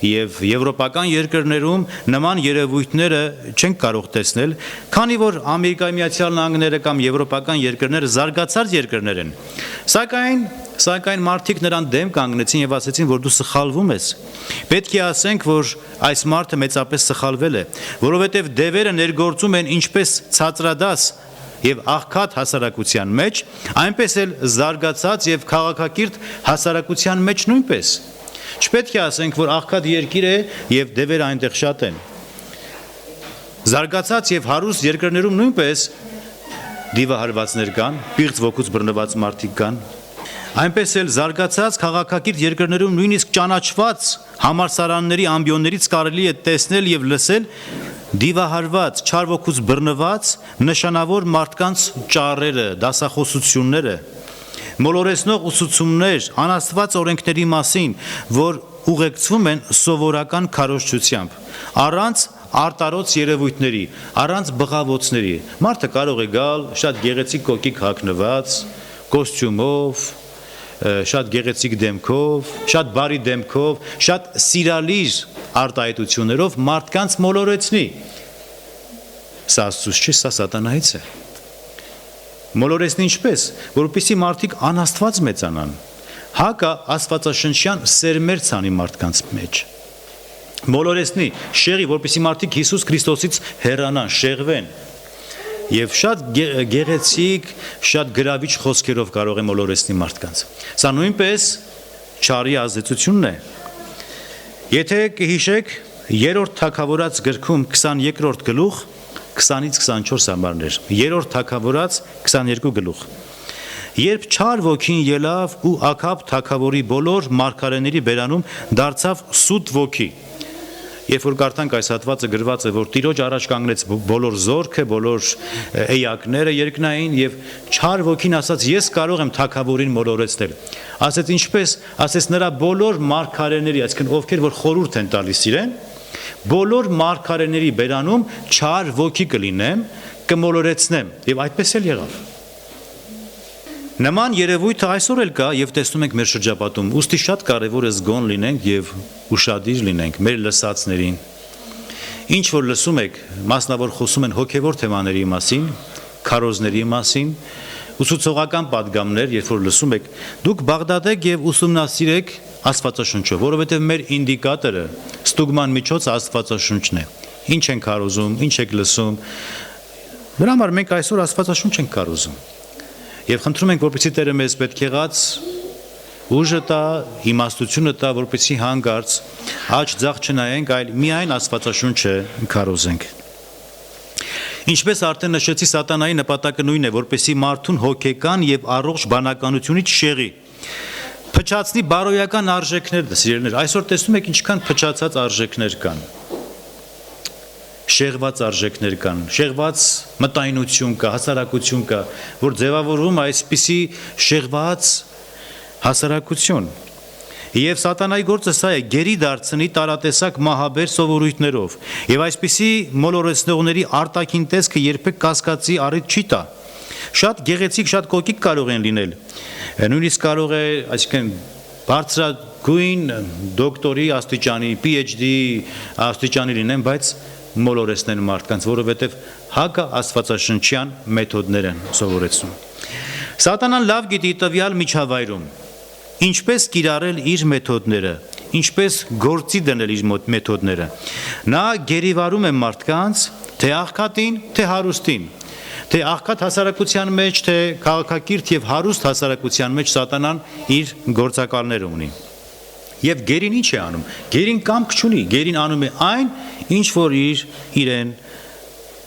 եւ եվրոպական երկրներում նման երևույթները չեն կարող տեսնել, քանի որ Ամերիկայի Միացյալ Նահանգները կամ եվրոպական երկրները զարգացած երկրներ են։ Սակայն մարդիկ նրան դեմ կանգնեցին եւ ասեցին, որ դու սխալվում ես։ Պետք է ասենք, որ այս մարդը մեծապես սխալվել է, որովհետեւ դևերը ներգործում են ինչպես ցածրադաս եւ աղքատ հասարակության մեջ, այնպես էլ զարգացած եւ քաղաքակիրթ հասարակության մեջ նույնպես։ Չպետք է ասենք, որ աղքատ երկիր է եւ դևերը այնտեղ շատ են։ Զարգացած եւ հարուստ երկրներում նույնպես դիվահարվածներ կան, պիղծ ոգուց բռնված մարդիկ կան։ Այնպես էլ զարգացած քաղաքակիրթ երկրներում նույնիսկ ճանաչված համալսարանների ամբիոններից կարելի է տեսնել եւ լսել դիվահարված, չար ոգուց բռնված նշանավոր մարդկանց ճառերը, դասախոսությունները, մոլորեցնող ուսուցումներ, անաստված օրենքների մասին, որ ուղեկցվում են սովորական քարոզչությամբ, առանց արտարոց երևույթների, առանց բղավոցների։ Մարդը կարող է գալ շատ գեղեցիկ կոկիկ հագնված, կոստյումով, շատ գեղեցիկ դեմքով, շատ բարի դեմքով, շատ սիրալիր արտահայտություններով մարդկանց մոլորեցնի։ Սա Աստծուց չի, սա սատանայից է։ Մոլորեցնի ինչպես, որպեսզի մարդիկ անաստված մեծանան, հակա աստվածաշնչյան սերմեր ցանի մարդկանց մեջ։ Մոլորեցնի, շեղի, որպեսզի մարդիկ Հիսուս Քրիստոսից հեռանան, շեղվեն։ Եվ շատ գեղեցիկ, շատ գրավիչ խոսքերով կարող է մոլորեցնի մարդկանց։ Սա նույնպես չարի ազդեցությունն է։ Եթե կհիշեք, 3-րդ Թագավորաց գրքում 22-րդ գլուխ 20-ից 24 համարներ, 3-րդ Թագավորաց 22 գլուխ։ Երբ չար ոգին ելավ ու Աքաբ թագավորի բոլոր մարգարեների բերանում դարձավ սուտ ոգի։ Երբ որ կարդանք այս հատվածը գրված է, որ Տիրոջ առաջ կանգնեց բոլոր զորքը, բոլոր էակները երկնային եւ չար ոգին ասաց, ես կարող եմ թագավորին մոլորեցնել։ Ասեց ինչպես, ասեց նրա բոլոր մարգարեների, այսինքն ովքեր որ խորհուրդ են տալիս իրեն, բոլոր մարգարեների բերանում չար ոգի կլինեմ, կմոլորեցնեմ եւ այդպես էլ եղավ։ Նման երևույթը այսօր էլ կա եւ տեսնում ենք մեր շրջապատում, ուստի շատ կարեւոր է զգոն լինենք եւ ուշադիր լինենք մեր լսածներին։ Ինչ որ լսում եք, մասնավոր խոսում են հոգեվոր թեմաների մասին, քարոզների մասին, ուսուցողական падգամներ, երբ որ լսում եք, դուք բաղդադեք եւ ուսումնասիրեք Աստվածաշունչը, որովհետեւ մեր ինդիկատորը, ստուգման միջոցը Աստվածաշունչն է։ Ինչ ենք քարոզում, ինչ եք լսում։ Դրա համար մենք այսօր Աստվածաշունչ ենք քարոզում։ Եվ խնդրում ենք, որպեսզի Տերը մեզ պետք եղած ուժը տա, իմաստությունը տա, որպեսզի հանգարց աջ ձախ չնայենք, այլ միայն Աստվածաշունչը քարոզենք։ Ինչպես արդեն նշեցի, սատանայի նպատակը նույնն է, որպեսզի մարդուն հոգեկան եւ առողջ բանականությունից շեղի, փչացնի բարոյական արժեքները, սիրելիներ, այսօր տեսնում եք ինչքան փչացած արժեքներ կան։ Շեղված արժեքներ կան, շեղված մտայնություն կա, հասարակություն կա, որ ձևավորվում այսպիսի շեղված հասարակություն։ Եվ սատանայի գործը սա է, գերի դարձնի տարատեսակ մահաբեր սովորույթներով, եւ այսպիսի մոլորեցնողների արտաքին տեսքը երբեք կասկածի առիթ չի տա։ Շատ գեղեցիկ, շատ կոկիկ կարող են լինել, նույնիսկ կարող է, այսինքն բարձրագույն դոկտորի աստիճանի, PhD աստիճանի լինեն, բայց մոլորեցնեն մարդկանց, որովհետև հակա աստվածաշնչյան մեթոդներ են սովորեցնում։ Սատանան լավ գիտի տվյալ միջավայրում ինչպես կիրառել իր մեթոդները, ինչպես գործի դնել իր մեթոդները։ Նա գերիվարում է մարդկանց թե աղքատին, թե հարուստին, թե աղքատ հասարակության մեջ, թե քաղաքակիրթ եւ հարուստ հասարակության մեջ սատանան իր գործակալները ունի։ Եվ գերին ինչ է անում։ Գերին կամք չունի, գերին անում է այն, ինչ որ իրեն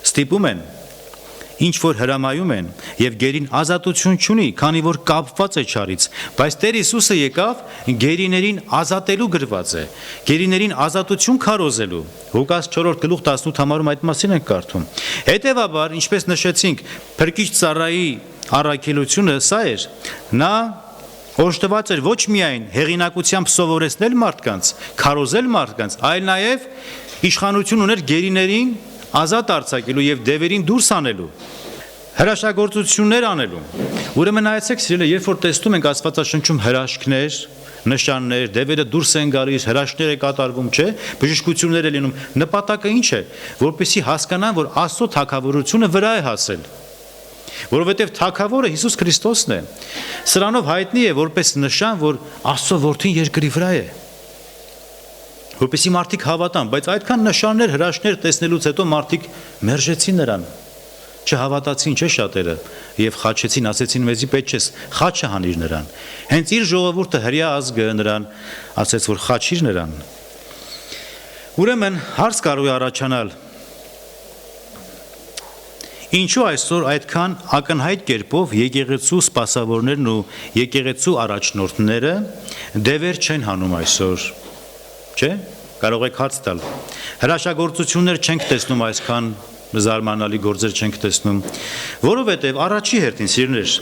ստիպում են, ինչ որ հրամայում են, եւ գերին ազատություն չունի, քանի որ կապված է չարից, բայց Տեր Հիսուսը եկավ գերիներին ազատելու գրված է, գերիներին ազատություն քարոզելու։ Ղուկաս 4:18 համարում այդ մասին ենք կարդում։ Հետևաբար, ինչպես նշեցինք, փրկիչ ծառայի առաքելությունը սա էր, նա օժտված էր ոչ միայն հեղինակությամբ սովորեցնել մարդկանց, քարոզել մարդկանց, այլ նաև իշխանություն ուներ գերիներին ազատ արձակելու եւ դևերին դուրս անելու, հրաշագործություններ անելու։ Ուրեմն նայեցեք, սիրելի, երբ որ տեսնում ենք Աստվածաշնչում հրաշքներ, նշաններ, դևերը դուրս են գալիս, հրաշքներ է կատարվում, չէ՞, բժշկություններ է լինում, նպատակը ինչ է, որպեսզի հասկանան, որ Աստծո թագավորությունը վրա է հասել։ Որովհետև թագավորը Հիսուս Քրիստոսն է։ Սրանով հայտնի է որպես նշան, որ Աստծո որդին երկրի վրա է։ Որպեսզի մարդիկ հավատան, բայց այդքան նշաններ, հրաշքներ տեսնելուց հետո մարդիկ մերժեցին նրան, չհավատացին, չէ՞ շատերը, եւ խաչեցին, ասեցին մեզի պետք չէ, խաչը հանիր նրան։ Հենց իր ժողովուրդը հрья ազգը նրան ասեց, որ խաչիր նրան։ Ուրեմն հարց կարող է առաջանալ. Ինչու այսօր այդքան ակնհայտ կերպով եկեղեցու սպասավորներն ու եկեղեցու առաջնորդները դևեր չեն հանում այսօր, չէ՞, կարող եք հարց տալ։ Հրաշագործություններ չենք տեսնում այսքան զարմանալի գործեր չենք տեսնում, որովհետև առաջի հերթին սիրներ,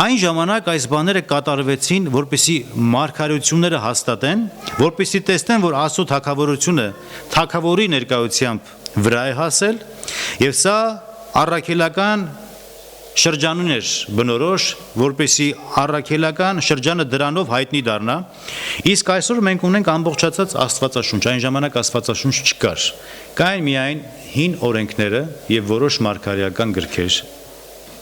այն ժամանակ այս բաները կատարվեցին, որպեսզի մարգարեությունները հաստատեն, որպեսզի տեսնեն, որ Աստծո թագավորությունը թագավորի ներկայությամբ վրա է հասել, եւ սա առաքելական շրջանուն էր բնորոշ, որպեսզի առաքելական շրջանը դրանով հայտնի դառնա, իսկ այսօր մենք ունենք ամբողջացած Աստվածաշունչ, այն ժամանակ Աստվածաշունչ չկար, կային միայն հին օրենքները եւ որոշ մարգարեական գրքեր,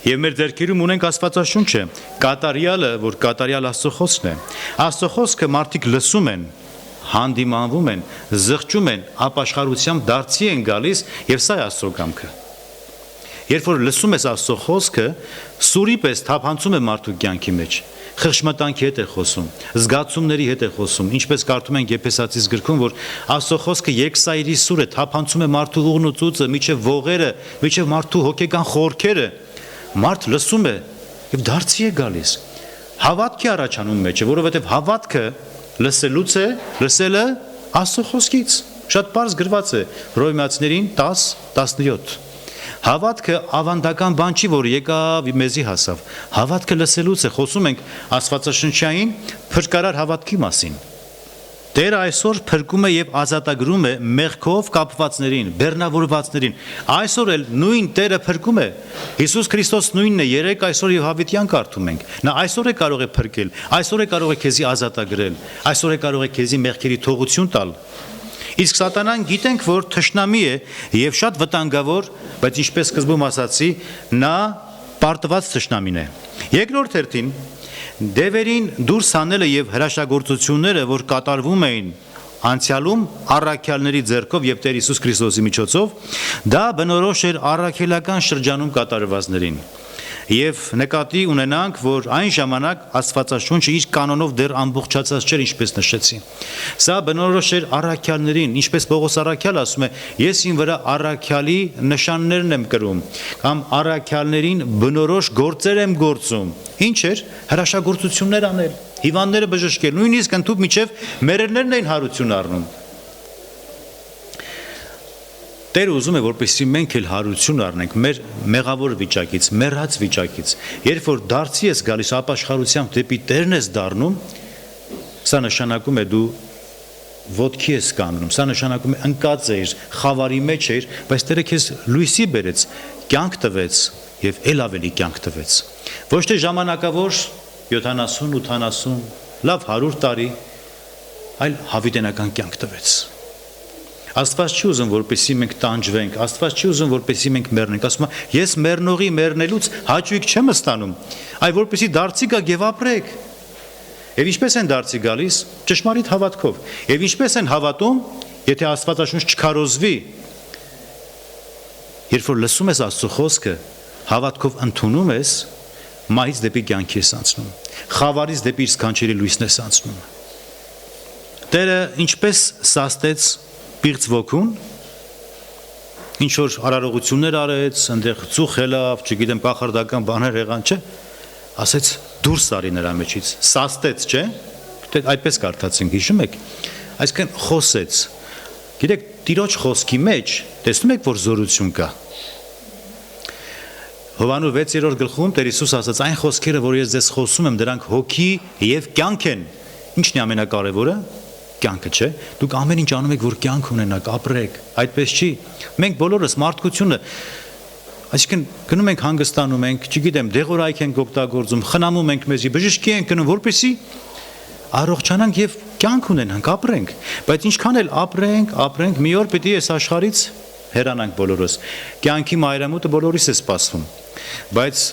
եւ մեր ձեռքերում ունենք Աստվածաշունչը, կատարյալը, որ կատարյալ Աստծո խոսքն է, Աստծո խոսքը մարդիկ լսում են, հանդիմանվում են, զղջում են, ապաշխարությամբ դարձի են գալիս եւ սա է Աստծո կամքը։ Երբ որ լսում ես Աստծո խոսքը, սուրի պես թափանցում է մարդու կյանքի մեջ, խղճմտանքի հետ է խոսում, զգացումների հետ է խոսում, ինչպես կարդում ենք Եփեսացիս գրքում, որ Աստծո խոսքը երկսայրի սուր է, թափանցում է մարդու ուղն ու ծուծը, միջև ողերը, միջև մարդու հոգեկան խորքերը, մարդ լսում է եւ դարձի է գալիս։ Հավատքի առաջանում մեջ է, որովհետեւ հավատքը լսելուց է, լսելը Աստծո խոսքից։ Շատ པարզ գրված է Հռոմեացիներին 10:17։ Հավատքը ավանդական բան չի, որ եկավ մեզի հասավ։ Հավատքը լսելուց է, խոսում ենք Աստվածաշնչային փրկարար հավատքի մասին։ Տերը այսօր փրկում է եւ ազատագրում է մեղքով կապվածներին, բեռնավորվածներին։ Այսօր էլ նույն Տերը փրկում է։ Հիսուս Քրիստոս նույնն է, երեք այսօր եւ հավիտյան կարդում ենք։ Նա այսօր է կարող է փրկել, այսօր է կարող է քեզի ազատագրել, այսօր է կարող է քեզի մեղքերի թողություն տալ։ Իսկ սատանան գիտենք, որ թշնամի է եւ շատ վտանգավոր, բայց ինչպես սկզբում ասացի, նա պարտված թշնամին է։ Երկրորդ հերթին դևերին դուրս հանելը եւ հրաշագործությունները, որ կատարվում էին անցյալում առաքյալների ձեռքով եւ Տեր Հիսուս Քրիստոսի միջոցով, դա բնորոշ էր առաքելական շրջանում կատարվածներին։ Եվ նկատի ունենանք, որ այն ժամանակ Աստվածաշունչը իր կանոնով դեռ ամբողջացած չէր, ինչպես նշեցի։ Սա բնորոշ էր առաքյալներին, ինչպես Պողոս առաքյալ ասում է, ես ին վրա առաքյալի նշաններն եմ կրում, կամ առաքյալներին բնորոշ գործեր եմ գործում։ Ինչ էր, հրաշագործություններ անել, հիվանդները բժշկել, նույնիսկ ընդհուպ միջև մեռելներն էին հարություն առնում։ Տերը ուզում է, որպեսզի մենք էլ հարություն առնենք մեր մեղավոր վիճակից, մեռած վիճակից։ Երբ որ դարձի ես գալիս ապաշխարությամբ դեպի Տերն ես դառնում, սա նշանակում է դու ոտքի ես կանգնում, սա նշանակում է ընկած ես, խավարի մեջ ես, բայց Տերը քեզ լույսի բերեց, կյանք տվեց եւ ել ավելի կյանք տվեց։ Ոչ թե ժամանակավոր 70, 80, լավ 100 տարի, այլ հավիտենական կյանք տվեց։ Աստված չի ուզում, որպեսզի մենք տանջվենք, Աստված չի ուզում, որպեսզի մենք մեռնենք, ասում է, ես մեռնողի մեռնելուց հաճույք չեմ ստանում, այլ որպեսզի դարձի գա եւ ապրեք։ Եվ ինչպես են դարձի գալիս, ճշմարիտ հավատքով։ Եվ ինչպես են հավատում, եթե Աստվածաշունչ չքարոզվի, երբ որ լսում ես Աստծո խոսքը, հավատքով ընդունում ես, մահից դեպի կյանքի ես անցնում, խավարից դեպի իր սքանչելի լույսն ես անցնում։ Տերը ինչպես սաստեց պիղծ ոգուն, ինչ որ արարողություններ արեց, այնտեղ ծուխ ելավ, չգիտեմ, կախարդական բաներ եղան, չէ, ասեց դուրս արի նրա մեջից, սաստեց, չէ, այդպես կարդացինք, հիշում եք, այսինքն խոսեց։ Գիտեք, Տիրոջ խոսքի մեջ տեսնում եք, որ զորություն կա։ Հովանու 6-րդ գլխում Տեր Հիսուս ասաց, այն խոսքերը, որ ես ձեզ խոսում եմ, դրանք հոգի եւ կյանք են։ Ինչն է ամենակարևորը։ Կյանքը, չէ։ Դուք ամեն ինչ անում եք, որ կյանք ունենաք, ապրեք։ Այդպես չի։ Մենք բոլորս մարդկությունը, այսինքն գնում ենք հանգստանում ենք, չգիտեմ, դեղորայք ենք օգտագործում, խնամում ենք մեզի, բժշկի ենք գնում, որպեսզի առողջանանք եւ կյանք ունենանք, ապրենք։ Բայց ինչքան էլ ապրենք, մի օր պիտի այս աշխարհից հեռանանք բոլորս։ Կյանքի մայրամուտը բոլորիս է սպասվում։ Բայց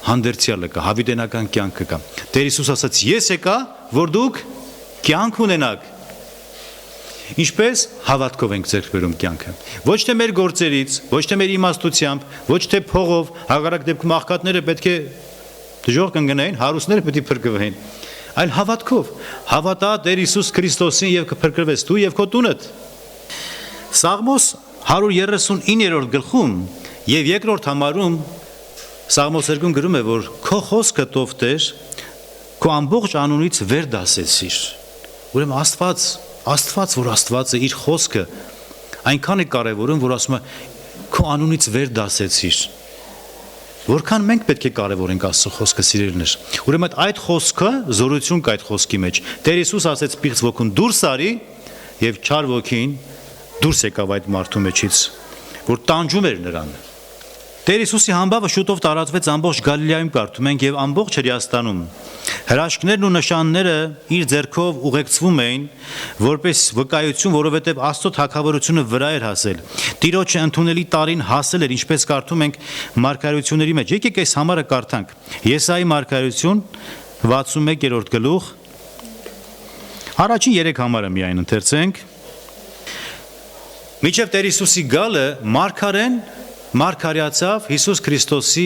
հանդերձյալը կա, հավիտենական կյանքը կա։ Տեր Հիսուս ասաց, ես եկա, որ դուք կյանք ունենաք։ Ինչպես հավատքով ենք ձեռք բերում կյանքը։ Ոչ թե մեր գործերից, ոչ թե մեր իմաստությամբ, ոչ թե փողով, հակառակ դեպքում աղքատները պետք է դժոխք կընկնեին, հարուստները պետք է փրկվեին, այլ հավատքով։ Հավատա Տեր Հիսուս Քրիստոսին եւ կփրկվես դու եւ քո տունդ։ Սաղմոս 139-րդ գլխում եւ 2-րդ համարում Սաղմոս 2-ն գրում է, որ քո խոսքը Տով Տեր, քո ամբողջ անունից վեր դասեցիր։ Ուրեմն Աստված, որ Աստված է, իր խոսքը այնքան է կարևորում, որ ասում է քո անունից վեր դասեցիր։ Որքան մենք պետք է կարևորենք Աստծո խոսքը, սիրելիներ։ Ուրեմն այդ խոսքը զորություն կա այդ խոսքի մեջ։ Տեր Հիսուս ասեց պիղծ ոգուն դուրս արի եւ չար ոգին դուրս եկավ այդ մարդու մեջից, որ տանջում էր նրան։ Տեր Հիսուսի համբավը շուտով տարածվեց ամբողջ Գալիլեայում, կարդում ենք, եւ ամբողջ Հրեաստանում։ Հրաշքներն ու նշանները իր ձեռքով ուղեկցվում էին, որպես վկայություն, որովհետև Աստծո թագավորությունը վրա էր հասել։ Տիրոջը ընդունելի տարին հասել էր, ինչպես կարդում ենք մարգարեությունների մեջ։ Եկեք այս համարը կարդանք։ Եսայի մարգարեություն 61-րդ գլուխ։ Առաջին 3 համարը միայն ընթերցենք։ Մինչև Տեր Հիսուսի գալը մարգարեացավ Հիսուս Քրիստոսի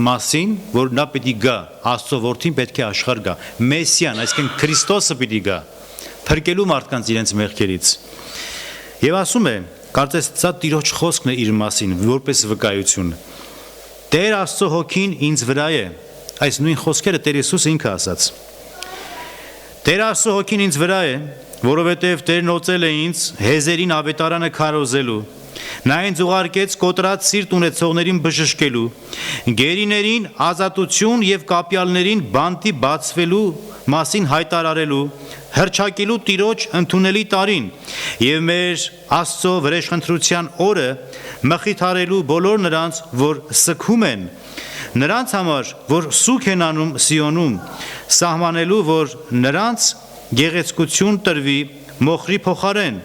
մասին, որ նա պիտի գա, Աստծո որդին պետք է աշխարհ գա, Մեսիան, այսինքն Քրիստոսը պիտի գա, փրկելու մարդկանց իրենց մեղքերից։ Եվ ասում է, կարծես սա Տիրոջ խոսքն է իր մասին, որպես վկայություն։ Տեր Աստծո հոգին ինձ վրա է, այս նույն խոսքերը Տեր Հիսուսը ինքը ասաց։ Տեր Աստծո հոգին ինձ վրա է, որովհետև Տերն օծել է ինձ հեզերին ավետարանը քարոզելու։ Նա ինձ ուղարկեց կոտրած սիրտ ունեցողներին բժշկելու, գերիներին ազատություն եւ կապյալներին բանտի բացվելու մասին հայտարարելու, հռչակելու Տիրոջ ընդունելի տարին եւ մեր Աստծո վրեժխնդրության օրը մխիթարելու բոլոր նրանց, որ սգում են, նրանց համար, որ սուգ են անում Սիոնում, սահմանելու, որ նրանց գեղեցկություն տրվի մոխրի փոխարեն,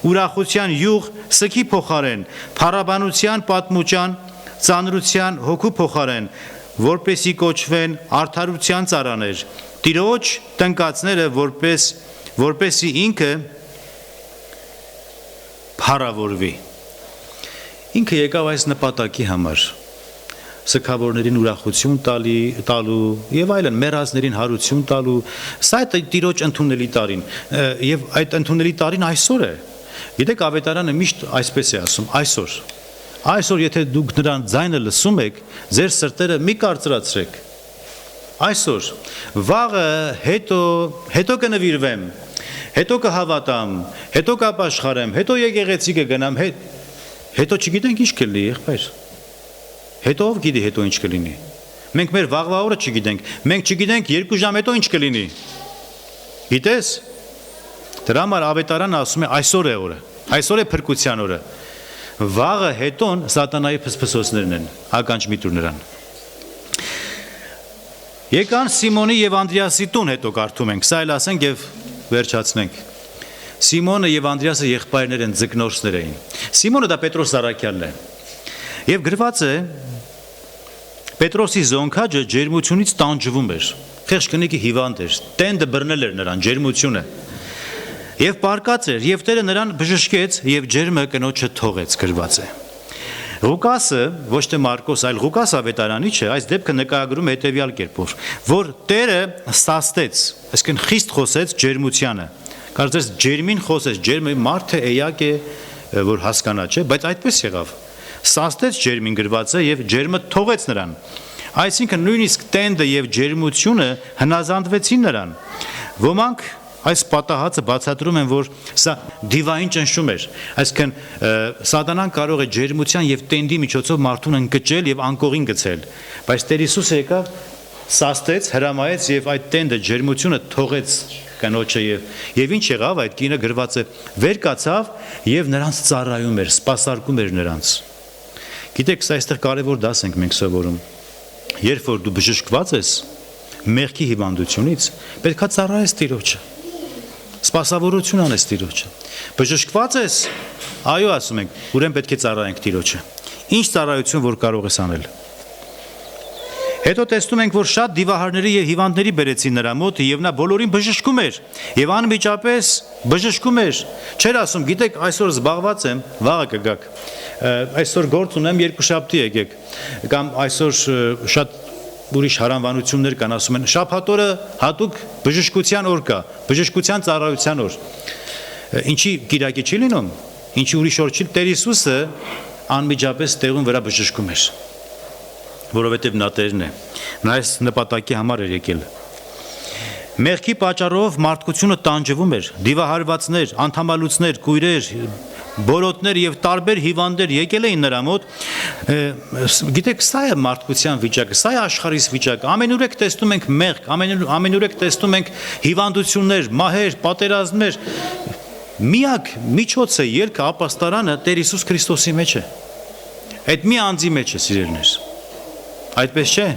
ուրախության յուղ սգի փոխարեն, փառաբանության պատմուճան, ծանրության հոգու փոխարեն, որպեսի կոչվեն արդարության ծառաներ, Տիրոջ տնկածները, որպեսի ինքը փառավորվի։ Ինքը եկավ այս նպատակի համար, սգավորներին ուրախություն տալու եւ այլն, մեռածներին հարություն տալու, սա է Տիրոջ ընդունելի տարին, եւ այդ ընդունելի տարին այսօր է։ Գիտեք, ավետարանը միշտ այսպես է ասում, այսօր եթե դուք նրան ձայնը լսում եք, ձեր սրտերը մի կարծրացրեք։ Այսօր, վաղը հետո կնվիրվեմ, հետո կհավատամ, հետո կապաշխարեմ, հետո եկեղեցի կգնամ, հետո չգիտենք ինչ կլինի, եղբայր։ Հետո ով գիտի հետո ինչ կլինի։ Մենք մեր վաղվա օրը չգիտենք, մենք չգիտենք 2 ժամ հետո ինչ կլինի։ Գիտես։ Դրա համար ավետարանը ասում է այսօր է օրը, այսօր է փրկության օրը։ Վաղը հետոն սատանայի փսփսոցներն են, ականջ մի տուր նրան։ Եկան Սիմոնի եւ Անդրեասի տուն, հետո կարդում ենք, սա էլ ասենք եւ վերջացնենք։ Սիմոնը եւ Անդրեասը եղբայրներ են, ձկնորսներ էին։ Սիմոնը դա Պետրոս Սարաքյանն է։ Եվ գրված է Պետրոսի զոնքաճը ջերմությունից տանջվում էր։ Խեղճ կնիկի հիվանդ էր, տենդը բռնել էր նրան, ջերմությունը։ Եվ պարկած էր, եւ Տերը նրան բժշկեց եւ ջերմը կնոջը թողեց, գրված է։ Ղուկասը, ոչ թե Մարկոս, այլ Ղուկաս ավետարանիչը այս դեպքը նկարագրում է հետևյալ կերպով, որ Տերը սաստեց, այսինքն խիստ խոսեց ջերմությանը։ Կարծես ջերմին խոսեց, ջերմը մարդը էակ է, որ հասկանա, չէ, բայց այդպես եղավ։ Սաստեց ջերմին, գրված է, եւ ջերմը թողեց նրան։ Այսինքն նույնիսկ տենդը եւ ջերմությունը հնազանդվեցին նրան։ Ոմանք այս պատահածը բացատրում են, որ սա դիվային ճնշում էր, այսինքն սատանան կարող է ջերմության եւ տենդի միջոցով մարդուն ընկճել եւ անկողին գցել, բայց Տեր Հիսուսը եկավ, սաստեց, հրամայեց եւ այդ տենդը ջերմությունը թողեց կնոջը եւ ինչ եղավ, այդ կինը գրված է վեր կացավ եւ նրանց ծառայում էր, սպասարկում էր նրանց։ Գիտեք, սա այստեղ կարևոր դաս ենք մենք սովորում։ Երբ որ դու բժշկված ես մեղքի հիվանդությունից, պետք է ծառայես Տիրոջը։ Սպասավորություն անես Տիրոջը։ Բժշկված ես, այո, ասում ենք, ուրեմն պետք է ծառայենք Տիրոջը։ Ինչ ծառայություն որ կարող ես անել։ Հետո տեսնում ենք, որ շատ դիվահարների եւ հիվանդների բերեցին նրա մոտ եւ նա բոլորին բժշկում էր եւ անմիջապես բժշկում էր։ Չէր ասում, գիտեք, այսօր զբաղված եմ, վաղը կգաք։ Այսօր գործ ունեմ, երկուշաբթի եկեք։ Կամ այսօր շատ ուրիշ հարանվանություններ կան, ասում են, շաբաթ օրը հատուկ բժշկության օր կա, բժշկության ծառայության օր։ Ինչի կիրակի չի լինում, ինչի ուրիշ օր չի, Տեր Հիսուսը անմիջապես տեղում վրա բժշկում էր, որովհետև նա Տերն է, նա այս նպատակի համար էր եկել։ Մեղքի պատճառով մարդկությունը տանջվում էր, դիվահարվածներ, անդամալուծներ, կույրեր, բոլոտներ եւ տարբեր հիվանդներ եկել էին նրա մոտ։ Գիտեք, սա է մարդկության վիճակը, սա է աշխարհիս վիճակը։ Ամենուրեք տեսնում ենք մեղք, ամենուրեք տեսնում ենք հիվանդություններ, մահեր, պատերազմներ։ Միակ միջոցը ելքը ապաստարանը Տեր Հիսուս Քրիստոսի մեջ է։ Այդ մի անձի մեջ է, սիրելիներ։ Այդպես չէ։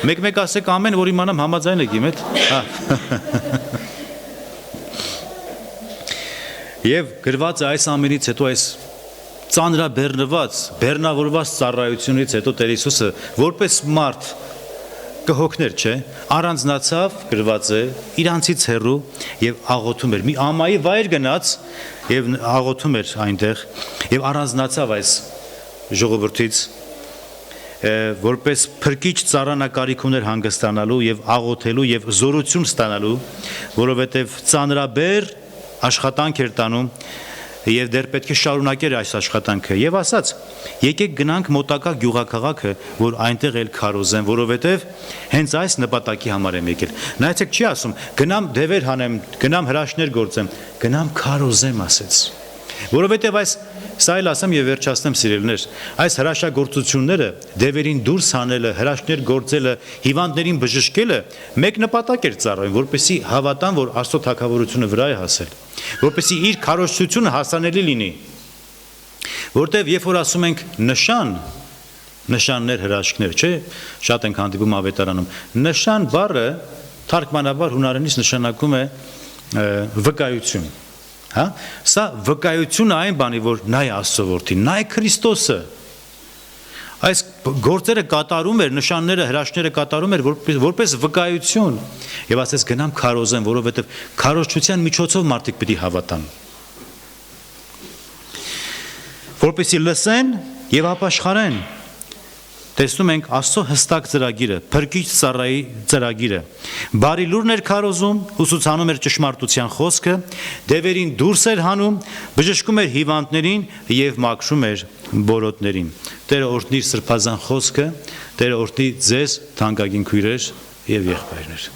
Մեկ ասեք ամեն, որ իմանամ համաձայն եք իմ հետ։ Եվ գրված է այս ամենից հետո այս ծանրաբեռնված, բեռնավորված ծառայությունից հետո Տեր Հիսուսը որպես մարդ կհոգներ, չէ, առանձնացավ, գրված է, իրանցից հեռու եւ աղոթում էր։ Մի ամայի վայր գնաց եւ աղոթում էր այնտեղ եւ առանձնացավ այս ժողովրդից, որպես փրկիչ ծառանակարիք ուներ հանգստանալու եւ աղոթելու եւ զորություն ստանալու, որովհետեւ ծանրաբեռ աշխատանք էր տանում եւ դեռ պետք է շարունակեր այս աշխատանքը եւ ասաց եկեք գնանք մոտակա գյուղաքաղաքը որ այնտեղ էլ քարոզեն որովհետեւ հենց այս նպատակի համար եմ եկել նայեցեք չի ասում գնամ դևեր հանեմ գնամ հրաշքներ գործեմ գնամ քարոզեմ ասեց որովհետեւ այս սա էլ ասեմ եւ վերջացնեմ սիրելիներ այս հրաշագործությունները դևերին դուրս հանելը հրաշքներ գործելը հիվանդներին բժշկելը մեկ նպատակ էր ծառայում որպեսզի հավատան որ Աստծո թագավորությունը վրա է հասել որպեսզի իր քարոզությունը հասանելի լինի որտեվ երբ որ ասում ենք նշաններ հրաշքներ չէ շատ ենք հանդիպում ավետարանում նշան բառը թարգմանաբար հունարենից նշանակում է վկայություն հա սա վկայությունը այն բանի որ նա է Աստծո որդին նա է Քրիստոսը այս գործերը կատարում էր նշանները հրաշքները կատարում էր որպես վկայություն եւ ասես գնամ քարոզեմ որովհետեւ քարոզչության միջոցով մարդիկ պիտի հավատան որպեսզի լսեն եւ ապաշխարեն տեսնում ենք Աստծո հստակ ծրագիրը փրկիչ ծառայի ծրագիրը բարի լուրն էր քարոզում ուսուցանում էր ճշմարտության խոսքը դևերին դուրս էր հանում բժշկում էր հիվանդներին եւ մաքրում էր բոլոտներին Տերը օրհնի սրբազան խոսքը Տերը օրհնի ձեզ թանկագին քույրեր եւ եղբայրներ